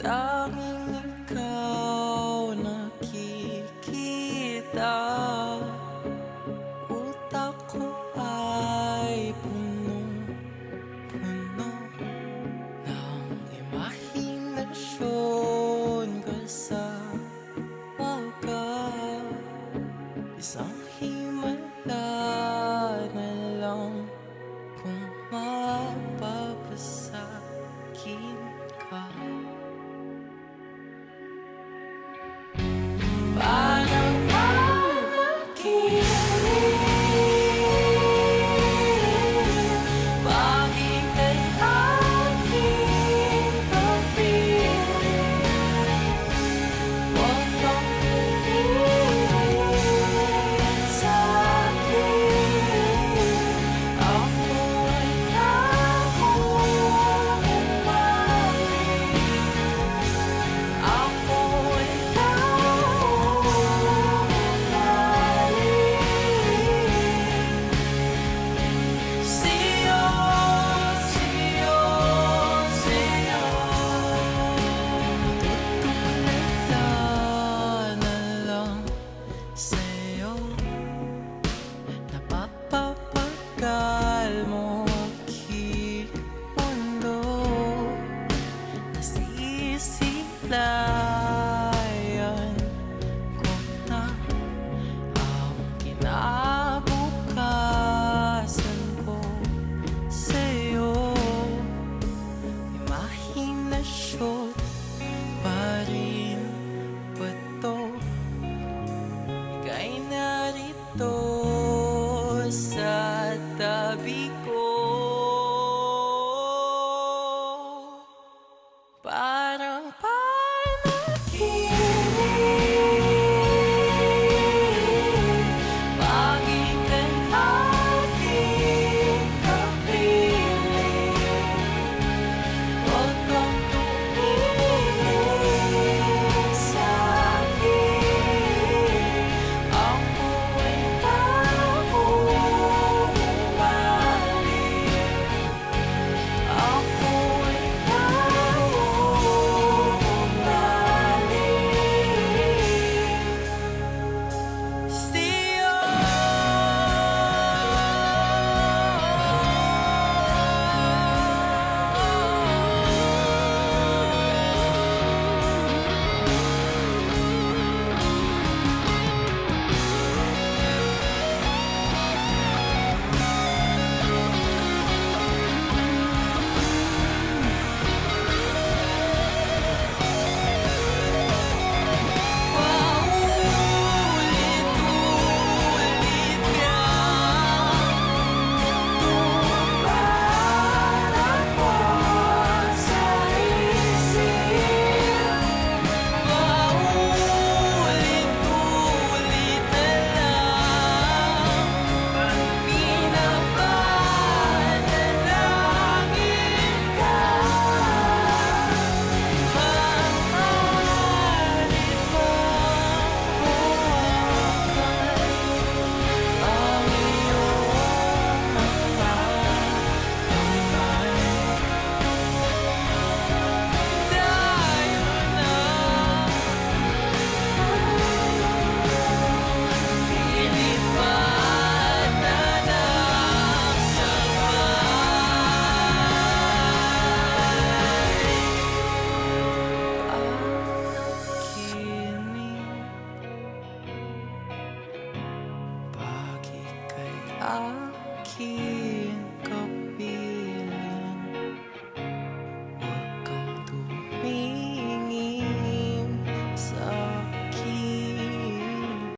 Tanging ikaw nakikita. Utak ko ay punong-puno ng imahinasyon. Kasama ka, isang himala na lang kung mapapasakin ka. Parang panaginip, paging kay aking kapiling. Huwag kang tumingin sa'kin, ako ay nahuhumalik. Ako ay sa'yo, sa'yo, sa'yo. Natutulala na lang sa'yo. Napapapagal mo aking mundo. Nasisilayan ko na ang kinabukasan ko sa'yo. Imahinasyon pa rin ba 'to? Ika'y narito sa tabi ko. Parang panaginip, paging kay aking kapiling. Huwag kang tumingin sa'kin, ako ay nahuhumalik. Ako ay nahuhumalik sa'yo. Paulit-ulit kang tumatakbo sa isip. Paulit-ulit na lang pinapanalangin ka. Maaari bang huwakan ang iyong mata kamay? Dahil na ilipad na ng sabay. Panaginip, pag ika'y aking kapiling.